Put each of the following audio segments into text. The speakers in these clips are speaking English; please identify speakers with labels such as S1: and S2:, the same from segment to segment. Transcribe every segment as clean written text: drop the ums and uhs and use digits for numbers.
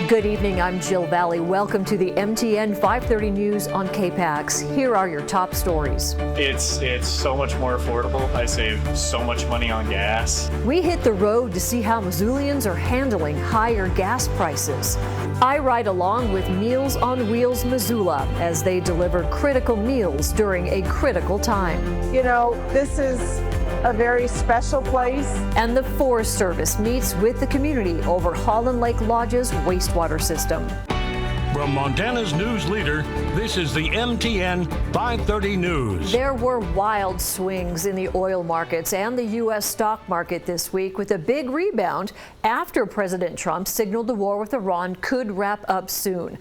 S1: Good evening, I'm Jill Valley. Welcome to the MTN 530 News on KPAX. Here are your top stories.
S2: It's so much more affordable. I save so much money on gas.
S1: We hit the road to see how Missoulians are handling higher gas prices. I ride along with Meals on Wheels Missoula as they deliver critical meals during a critical time.
S3: You know, this is a very special place.
S1: And the Forest Service meets with the community over Holland Lake Lodge's wastewater system.
S4: From Montana's news leader, this is the MTN 530 News.
S1: There were wild swings in the oil markets and the U.S. stock market this week, with a big rebound after President Trump signaled the war with Iran could wrap up soon.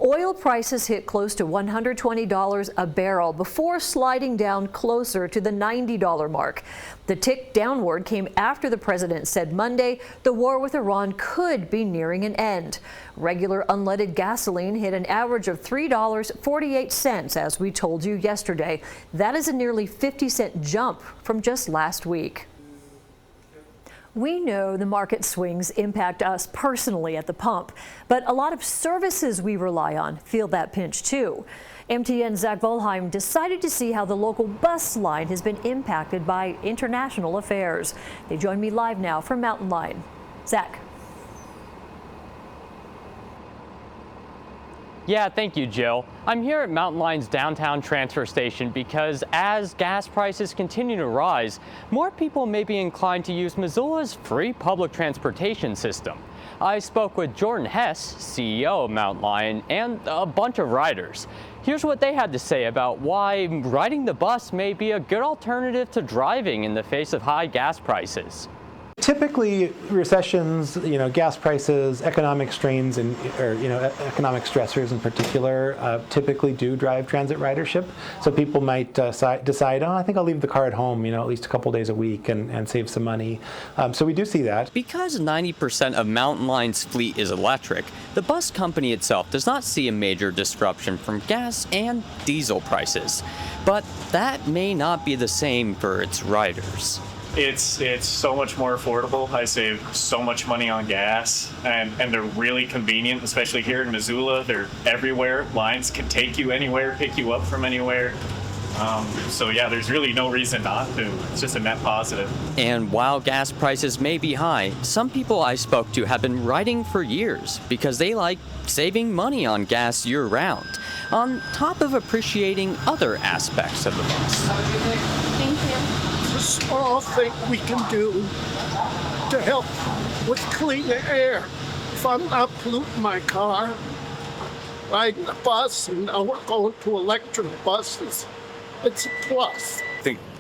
S1: Oil prices hit close to $120 a barrel before sliding down closer to the $90 mark. The tick downward came after the president said Monday the war with Iran could be nearing an end. Regular unleaded gasoline hit an average of $3.48, as we told you yesterday. That is a nearly 50-cent jump from just last week. We know the market swings impact us personally at the pump, but a lot of services we rely on feel that pinch too. MTN's Zach Volheim decided to see how the local bus line has been impacted by international affairs. They join me live now from Mountain Line. Zach.
S5: Yeah, thank you, Jill. I'm here at Mountain Line's downtown transfer station because as gas prices continue to rise, more people may be inclined to use Missoula's free public transportation system. I spoke with Jordan Hess, CEO of Mountain Line, and a bunch of riders. Here's what they had to say about why riding the bus may be a good alternative to driving in the face of high gas prices.
S6: Typically, recessions, gas prices, economic strains, or economic stressors in particular, typically do drive transit ridership. So people might decide, I think I'll leave the car at home, at least a couple days a week and save some money. So we do see that.
S5: Because 90% of Mountain Line's fleet is electric, the bus company itself does not see a major disruption from gas and diesel prices. But that may not be the same for its riders.
S2: It's so much more affordable. I save so much money on gas, and they're really convenient, especially here in Missoula. They're everywhere. Lines can take you anywhere, pick you up from anywhere. So yeah, there's really no reason not to. It's just a net positive.
S5: And while gas prices may be high, some people I spoke to have been riding for years because they like saving money on gas year-round, on top of appreciating other aspects of the bus.
S7: Thank you. A small thing we can do to help with cleaner air. If I'm not polluting my car, riding the bus, and now we're going to electric buses, it's a plus.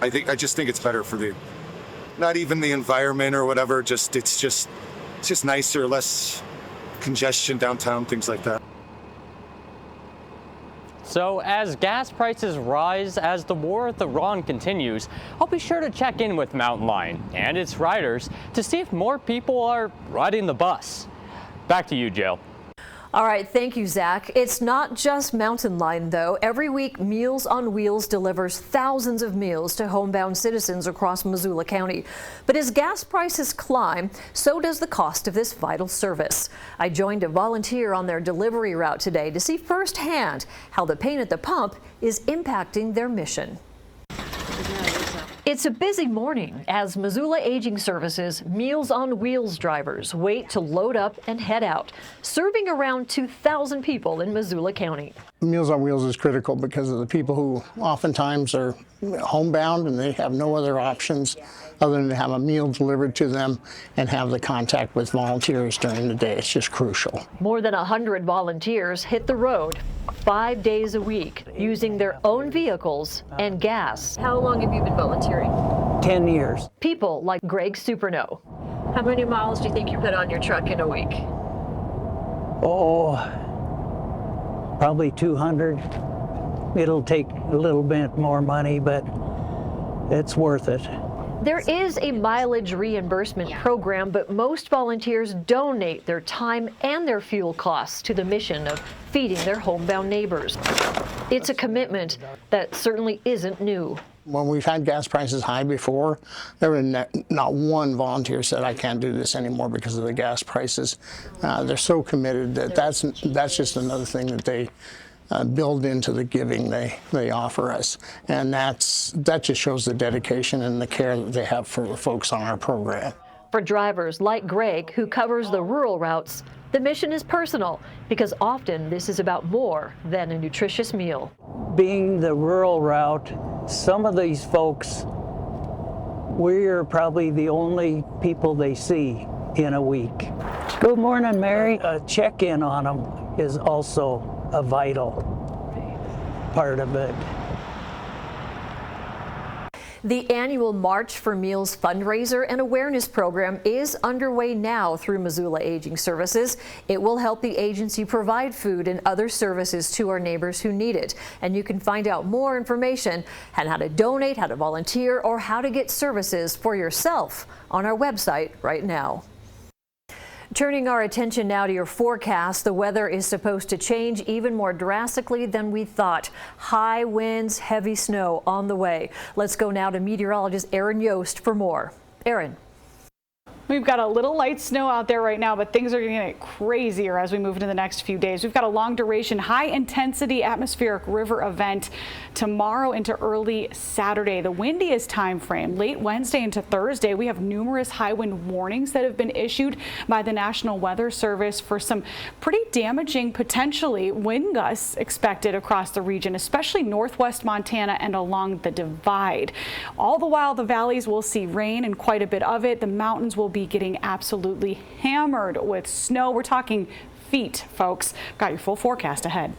S8: I just think it's better for not even the environment or whatever. It's just nicer, less congestion downtown, things like that.
S5: So as gas prices rise, as the war with Iran continues, I'll be sure to check in with Mountain Line and its riders to see if more people are riding the bus. Back to you, Jill.
S1: All right, thank you, Zach. It's not just Mountain Line, though. Every week, Meals on Wheels delivers thousands of meals to homebound citizens across Missoula County. But as gas prices climb, so does the cost of this vital service. I joined a volunteer on their delivery route today to see firsthand how the pain at the pump is impacting their mission. It's a busy morning as Missoula Aging Services Meals on Wheels drivers wait to load up and head out, serving around 2,000 people in Missoula County.
S9: Meals on Wheels is critical because of the people who oftentimes are homebound and they have no other options other than to have a meal delivered to them and have the contact with volunteers during the day. It's just crucial.
S1: More than 100 volunteers hit the road 5 days a week using their own vehicles and gas. How long have you been volunteering?
S10: 10 years.
S1: People like Greg Superno. How many miles do you think you put on your truck in a week?
S10: Oh, probably 200. It'll take a little bit more money, but it's worth it.
S1: There is a mileage reimbursement program, but most volunteers donate their time and their fuel costs to the mission of feeding their homebound neighbors. It's a commitment that certainly isn't new.
S9: When we've had gas prices high before, there were not one volunteer said, I can't do this anymore because of the gas prices. They're so committed that that's just another thing that they build into the giving they offer us. And that just shows the dedication and the care that they have for the folks on our program.
S1: For drivers like Greg, who covers the rural routes, the mission is personal because often this is about more than a nutritious meal.
S10: Being the rural route, some of these folks, we're probably the only people they see in a week. Good morning, Mary. A check-in on them is also a vital part of it.
S1: The annual March for Meals fundraiser and awareness program is underway now through Missoula Aging Services. It will help the agency provide food and other services to our neighbors who need it. And you can find out more information on how to donate, how to volunteer, or how to get services for yourself on our website right now. Turning our attention now to your forecast, the weather is supposed to change even more drastically than we thought. High winds, heavy snow on the way. Let's go now to meteorologist Erin Yost for more. Erin.
S11: We've got a little light snow out there right now, but things are going to get crazier as we move into the next few days. We've got a long duration, high intensity atmospheric river event tomorrow into early Saturday. The windiest time frame, late Wednesday into Thursday. We have numerous high wind warnings that have been issued by the National Weather Service for some pretty damaging, potentially wind gusts expected across the region, especially northwest Montana and along the divide. All the while, the valleys will see rain and quite a bit of it. The mountains will be getting absolutely hammered with snow. We're talking feet, folks. Got your full forecast ahead.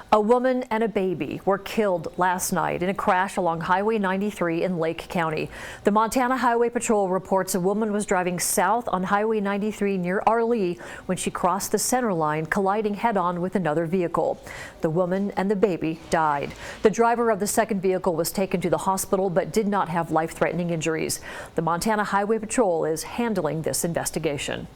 S1: A woman and a baby were killed last night in a crash along Highway 93 in Lake County. The Montana Highway Patrol reports a woman was driving south on Highway 93 near Arlee when she crossed the center line, colliding head-on with another vehicle. The woman and the baby died. The driver of the second vehicle was taken to the hospital but did not have life-threatening injuries. The Montana Highway Patrol is handling this investigation.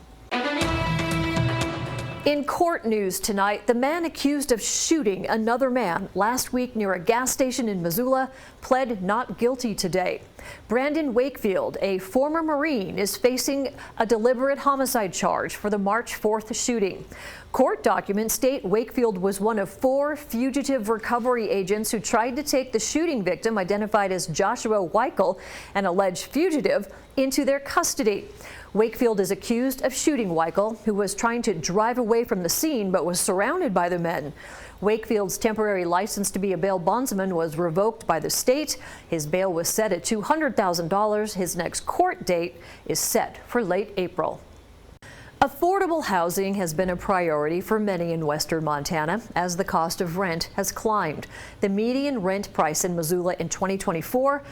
S1: In court news tonight, the man accused of shooting another man last week near a gas station in Missoula pled not guilty today. Brandon Wakefield, a former Marine, is facing a deliberate homicide charge for the March 4th shooting. Court documents state Wakefield was one of 4 fugitive recovery agents who tried to take the shooting victim, identified as Joshua Weichel, an alleged fugitive, into their custody. Wakefield is accused of shooting Weichel, who was trying to drive away from the scene but was surrounded by the men. Wakefield's temporary license to be a bail bondsman was revoked by the state. His bail was set at $200,000. His next court date is set for late April. Affordable housing has been a priority for many in western Montana as the cost of rent has climbed. The median rent price in Missoula in 2024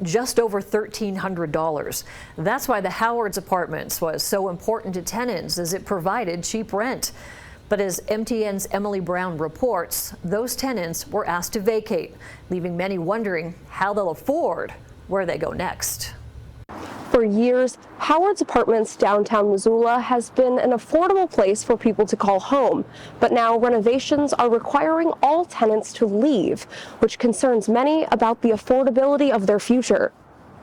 S1: just over $1,300. That's why the Howard's Apartments was so important to tenants, as it provided cheap rent. But as MTN's Emily Brown reports, those tenants were asked to vacate, leaving many wondering how they'll afford where they go next.
S12: For years, Howard's Apartments downtown Missoula has been an affordable place for people to call home, but now renovations are requiring all tenants to leave, which concerns many about the affordability of their future.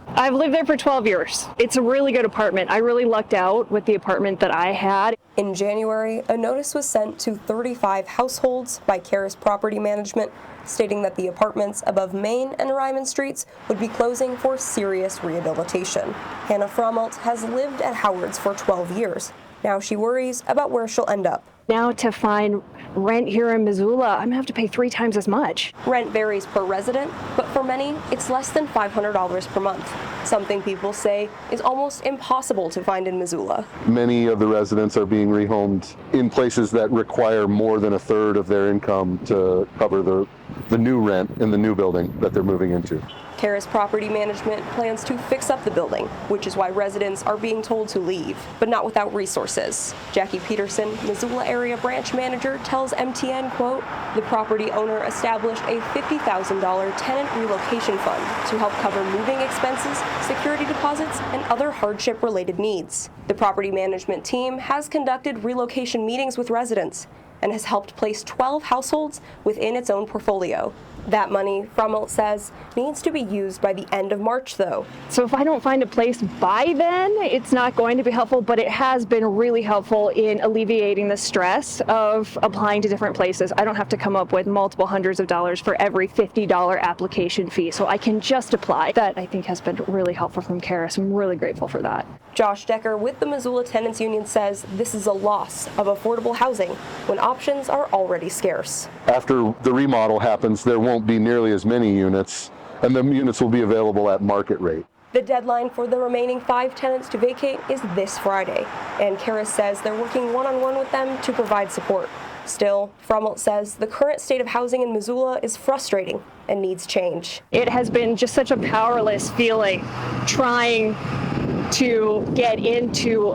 S13: I've lived there for 12 years. It's a really good apartment. I really lucked out with the apartment that I had.
S12: In January, a notice was sent to 35 households by Karis Property Management, stating that the apartments above Main and Ryman Streets would be closing for serious rehabilitation. Hannah Frommelt has lived at Howard's for 12 years. Now she worries about where she'll end up.
S13: Now to find rent here in Missoula, I'm gonna have to pay 3 times as much.
S12: Rent varies per resident, but for many, it's less than $500 per month. Something people say is almost impossible to find in Missoula.
S14: Many of the residents are being rehomed in places that require more than a third of their income to cover the new rent in the new building that they're moving into.
S12: Karis Property Management plans to fix up the building, which is why residents are being told to leave, but not without resources. Jackie Peterson, Missoula area branch manager, tells MTN, quote, the property owner established a $50,000 tenant relocation fund to help cover moving expenses, security deposits, and other hardship-related needs. The property management team has conducted relocation meetings with residents. and has helped place 12 households within its own portfolio. That money, Frummelt says, needs to be used by the end of March, though.
S13: So if I don't find a place by then, it's not going to be helpful, but it has been really helpful in alleviating the stress of applying to different places. I don't have to come up with multiple hundreds of dollars for every $50 application fee, so I can just apply. That, I think, has been really helpful from Karis. I'm really grateful for that.
S12: Josh Decker with the Missoula Tenants Union says this is a loss of affordable housing when options are already scarce.
S14: After the remodel happens, there won't be nearly as many units, and the units will be available at market rate.
S12: The deadline for the remaining 5 tenants to vacate is this Friday, and Karis says they're working one-on-one with them to provide support. Still, Frummelt says the current state of housing in Missoula is frustrating and needs change.
S13: It has been just such a powerless feeling trying to get into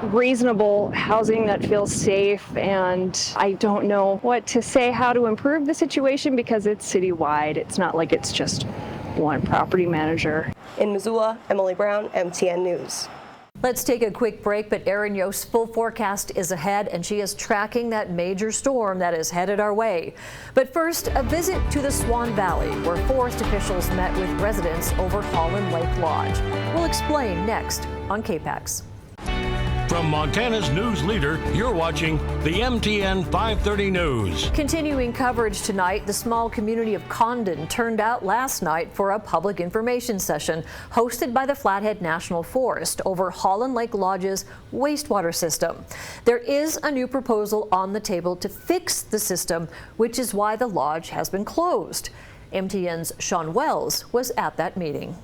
S13: reasonable housing that feels safe, and I don't know what to say how to improve the situation because it's citywide. It's not like it's just one property manager.
S12: In Missoula, Emily Brown, MTN News.
S1: Let's take a quick break, but Erin Yost's full forecast is ahead, and she is tracking that major storm that is headed our way. But first, a visit to the Swan Valley, where forest officials met with residents over Holland Lake Lodge. We'll explain next on KPAX.
S4: From Montana's news leader, you're watching the MTN 530 News.
S1: Continuing coverage tonight, the small community of Condon turned out last night for a public information session hosted by the Flathead National Forest over Holland Lake Lodge's wastewater system. There is a new proposal on the table to fix the system, which is why the lodge has been closed. MTN's Sean Wells was at that meeting.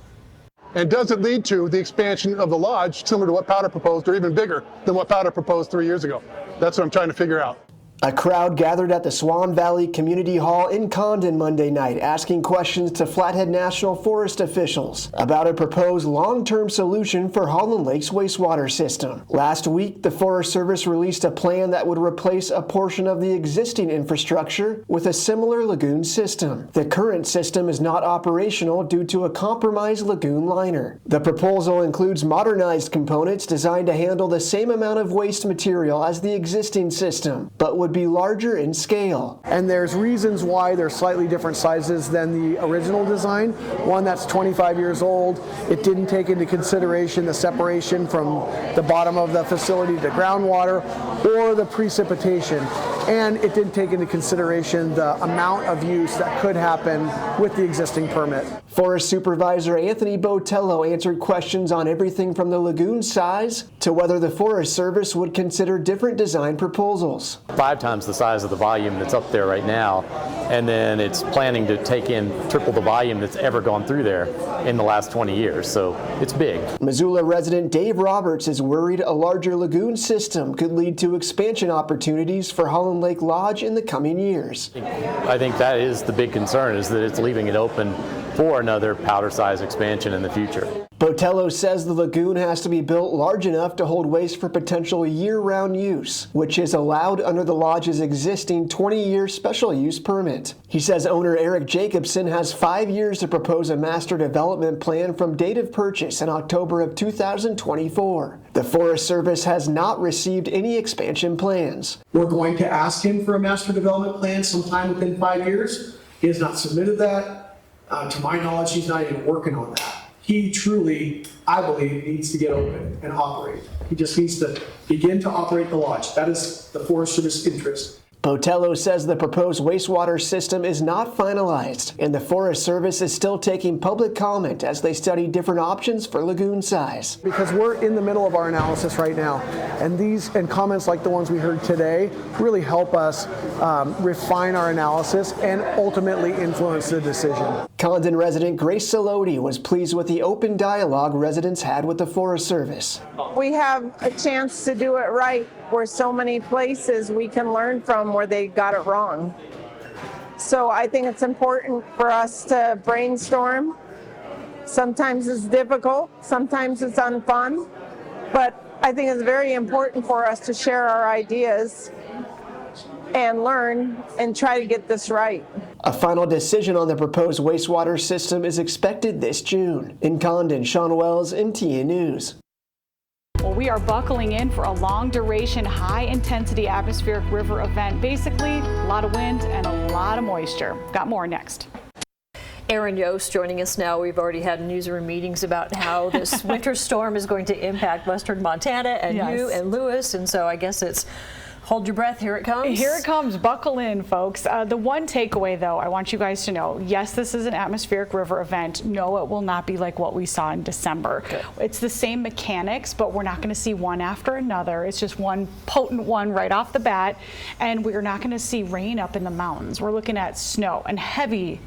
S15: And does it lead to the expansion of the lodge similar to what Powder proposed, or even bigger than what Powder proposed 3 years ago? That's what I'm trying to figure out.
S16: A crowd gathered at the Swan Valley Community Hall in Condon Monday night asking questions to Flathead National Forest officials about a proposed long-term solution for Holland Lake's wastewater system. Last week, the Forest Service released a plan that would replace a portion of the existing infrastructure with a similar lagoon system. The current system is not operational due to a compromised lagoon liner. The proposal includes modernized components designed to handle the same amount of waste material as the existing system, but would be larger in scale.
S17: And there's reasons why they're slightly different sizes than the original design. One that's 25 years old. It didn't take into consideration the separation from the bottom of the facility to groundwater or the precipitation. And it didn't take into consideration the amount of use that could happen with the existing permit.
S16: Forest Supervisor Anthony Botello answered questions on everything from the lagoon size to whether the Forest Service would consider different design proposals.
S18: 5 times the size of the volume that's up there right now, and then it's planning to take in triple the volume that's ever gone through there in the last 20 years, so it's big.
S16: Missoula resident Dave Roberts is worried a larger lagoon system could lead to expansion opportunities for Holland Lake Lodge in the coming years.
S18: I think that is the big concern, is that it's leaving it open for another powder size expansion in the future.
S16: Botello says the lagoon has to be built large enough to hold waste for potential year-round use, which is allowed under the lodge's existing 20-year special use permit. He says owner Eric Jacobson has 5 years to propose a master development plan from date of purchase in October of 2024. The Forest Service has not received any expansion plans.
S17: We're going to ask him for a master development plan sometime within 5 years. He has not submitted that. To my knowledge, he's not even working on that. He truly, I believe, needs to get open and operate. He just needs to begin to operate the lodge. That is the Forest Service interest.
S16: Botello says the proposed wastewater system is not finalized, and the Forest Service is still taking public comment as they study different options for lagoon size.
S17: Because we're in the middle of our analysis right now, and these and comments like the ones we heard today really help us refine our analysis and ultimately influence the decision.
S16: Condon resident Grace Salodi was pleased with the open dialogue residents had with the Forest Service.
S3: We have a chance to do it right. Where so many places we can learn from where they got it wrong. So I think it's important for us to brainstorm. Sometimes it's difficult, sometimes it's unfun, but I think it's very important for us to share our ideas and learn and try to get this right.
S16: A final decision on the proposed wastewater system is expected this June. In Condon, Sean Wells, MTN News.
S11: We are buckling in for a long duration, high intensity atmospheric river event. Basically, a lot of wind and a lot of moisture. Got more next.
S1: Aaron Yost joining us now. We've already had newsroom meetings about how this winter storm is going to impact western Montana and you and Lewis, and so I guess it's hold your breath, here it comes.
S11: Here it comes, buckle in, folks. The one takeaway though, I want you guys to know, yes, this is an atmospheric river event. No, it will not be like what we saw in December. Good. It's the same mechanics, but we're not gonna see one after another. It's just one potent one right off the bat, and we're not gonna see rain up in the mountains. We're looking at snow, and heavy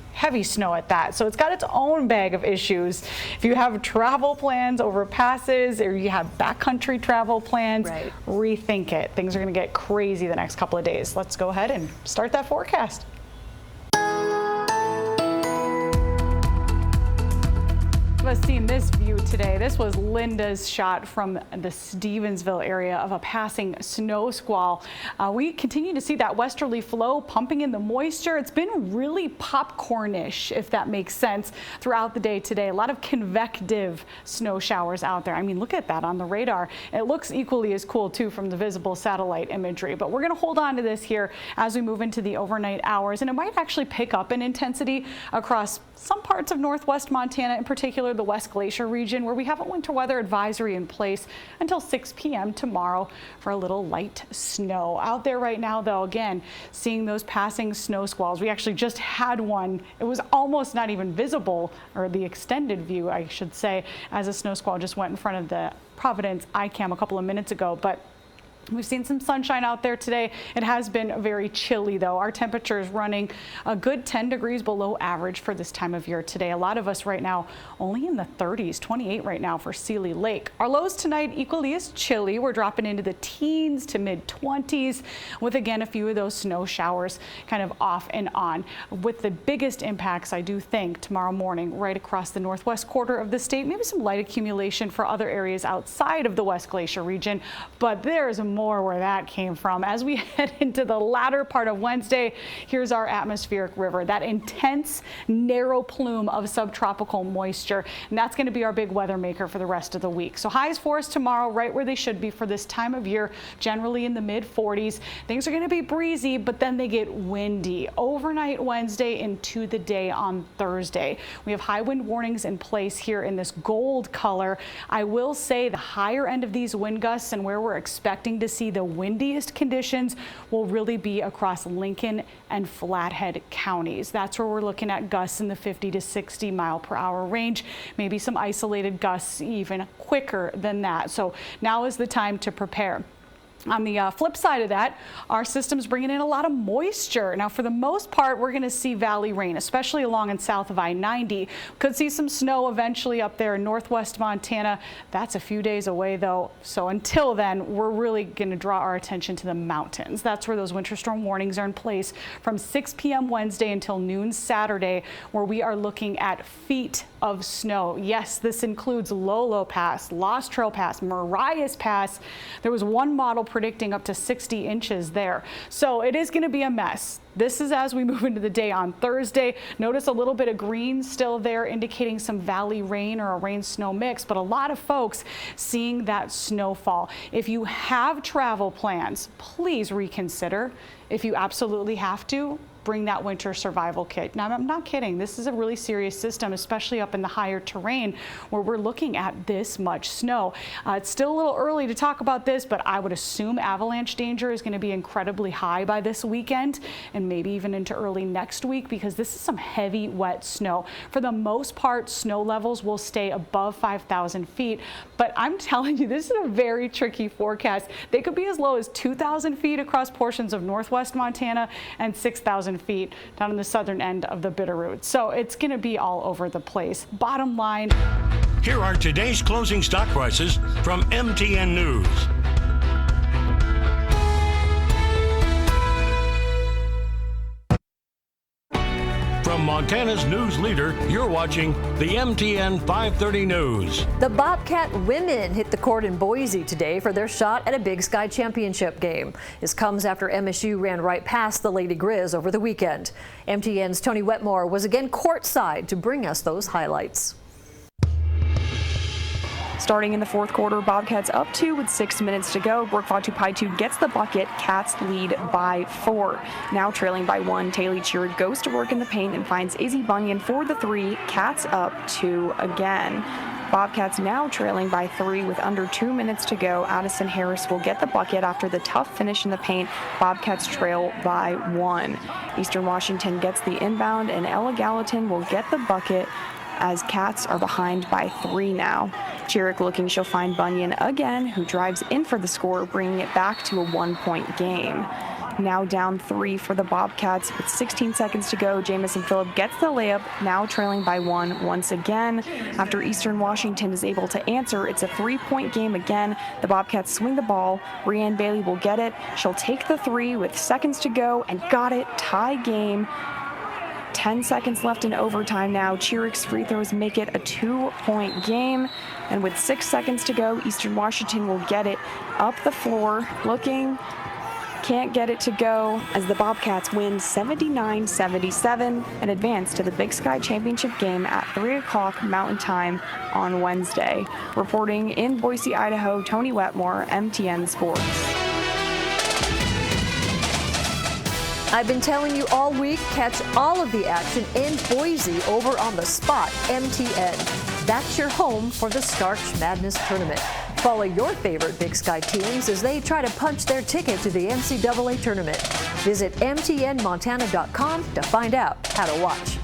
S11: snow at that. So it's got its own bag of issues. If you have travel plans over passes or you have backcountry travel plans, rethink it. Things are going to get crazy the next couple of days. Let's go ahead and start that forecast. Us seeing this view today. This was Linda's shot from the Stevensville area of a passing snow squall. We continue to see that westerly flow pumping in the moisture. It's been really popcornish, if that makes sense, throughout the day today. A lot of convective snow showers out there. I mean, look at that on the radar. It looks equally as cool too from the visible satellite imagery, but we're going to hold on to this here as we move into the overnight hours, and it might actually pick up in intensity across some parts of northwest Montana, in particular the West Glacier region, where we have a winter weather advisory in place until 6 p.m. tomorrow for a little light snow. Out there right now, though, again, seeing those passing snow squalls. We actually just had one. It was almost not even visible, or the extended view, I should say, as a snow squall just went in front of the Providence ICAM a couple of minutes ago. But we've seen some sunshine out there today. It has been very chilly though. Our temperature is running a good 10 degrees below average for this time of year today. A lot of us right now only in the 30s, 28 right now for Seeley Lake. Our lows tonight equally as chilly. We're dropping into the teens to mid 20s with again a few of those snow showers kind of off and on. With the biggest impacts, I do think, tomorrow morning right across the northwest quarter of the state. Maybe some light accumulation for other areas outside of the West Glacier region, but there's more where that came from. As we head into the latter part of Wednesday, here's our atmospheric river, that intense narrow plume of subtropical moisture, and that's going to be our big weather maker for the rest of the week. So highs for us tomorrow right where they should be for this time of year, generally in the mid 40s. Things are going to be breezy, but then they get windy overnight Wednesday into the day on Thursday. We have high wind warnings in place here in this gold color. I will say the higher end of these wind gusts and where we're expecting to see the windiest conditions will really be across Lincoln and Flathead counties. That's where we're looking at gusts in the 50 to 60 mile per hour range, maybe some isolated gusts even quicker than that. So now is the time to prepare. On the flip side of that, our system's bringing in a lot of moisture. Now, for the most part, we're going to see valley rain, especially along and south of I-90. Could see some snow eventually up there in northwest Montana. That's a few days away, though. So until then, we're really going to draw our attention to the mountains. That's where those winter storm warnings are in place from 6 p.m. Wednesday until noon Saturday, where we are looking at feet of snow. Yes, this includes Lolo Pass, Lost Trail Pass, Marias Pass. There was one model predicting up to 60 inches there. So it is going to be a mess. This is as we move into the day on Thursday. Notice a little bit of green still there, indicating some valley rain or a rain-snow mix, but a lot of folks seeing that snowfall. If you have travel plans, please reconsider. If you absolutely have to, bring that winter survival kit. Now, I'm not kidding. This is a really serious system, especially up in the higher terrain where we're looking at this much snow. It's still a little early to talk about this, but I would assume avalanche danger is going to be incredibly high by this weekend and maybe even into early next week, because this is some heavy, wet snow. For the most part, snow levels will stay above 5,000 feet, but I'm telling you, this is a very tricky forecast. They could be as low as 2,000 feet across portions of northwest Montana and 6,000 feet down in the southern end of the Bitterroot. So it's going to be all over the place. Bottom line,
S4: here are today's closing stock prices from MTN News. From Montana's news leader, you're watching the MTN 530 News.
S1: The Bobcat women hit the court in Boise today for their shot at a Big Sky Championship game. This comes after MSU ran right past the Lady Grizz over the weekend. MTN's Tony Wetmore was again courtside to bring us those highlights.
S12: Starting in the fourth quarter, Bobcats up 2 with 6 minutes to go. Brooke Vatu gets the bucket. Cats lead by 4. Now trailing by 1, Taylor Cheer goes to work in the paint and finds Izzy Bunyan for the 3. Cats up 2 again. Bobcats now trailing by 3 with under 2 minutes to go. Addison Harris will get the bucket after the tough finish in the paint. Bobcats trail by 1. Eastern Washington gets the inbound, and Ella Gallatin will get the bucket as Cats are behind by 3 now. Chiric looking, she'll find Bunyan again, who drives in for the score, bringing it back to a 1-point game. Now down 3 for the Bobcats with 16 seconds to go. Jamison Phillip gets the layup, now trailing by 1 once again. After Eastern Washington is able to answer, it's a 3-point game again. The Bobcats swing the ball. Breanne Bailey will get it. She'll take the 3 with seconds to go and got it. Tie game. 10 seconds left in overtime now. Chiric's free throws make it a 2-point game. And with 6 seconds to go, Eastern Washington will get it up the floor. Looking, can't get it to go as the Bobcats win 79-77 and advance to the Big Sky Championship game at 3 o'clock Mountain Time on Wednesday. Reporting in Boise, Idaho, Tony Wetmore, MTN Sports.
S1: I've been telling you all week, catch all of the action in Boise over on the Spot MTN. That's your home for the Starch Madness Tournament. Follow your favorite Big Sky teams as they try to punch their ticket to the NCAA tournament. Visit mtnmontana.com to find out how to watch.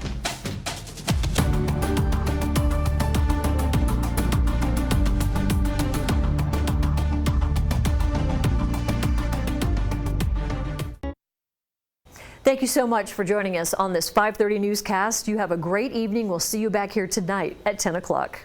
S1: Thank you so much for joining us on this 5:30 newscast. You have a great evening. We'll see you back here tonight at 10 o'clock.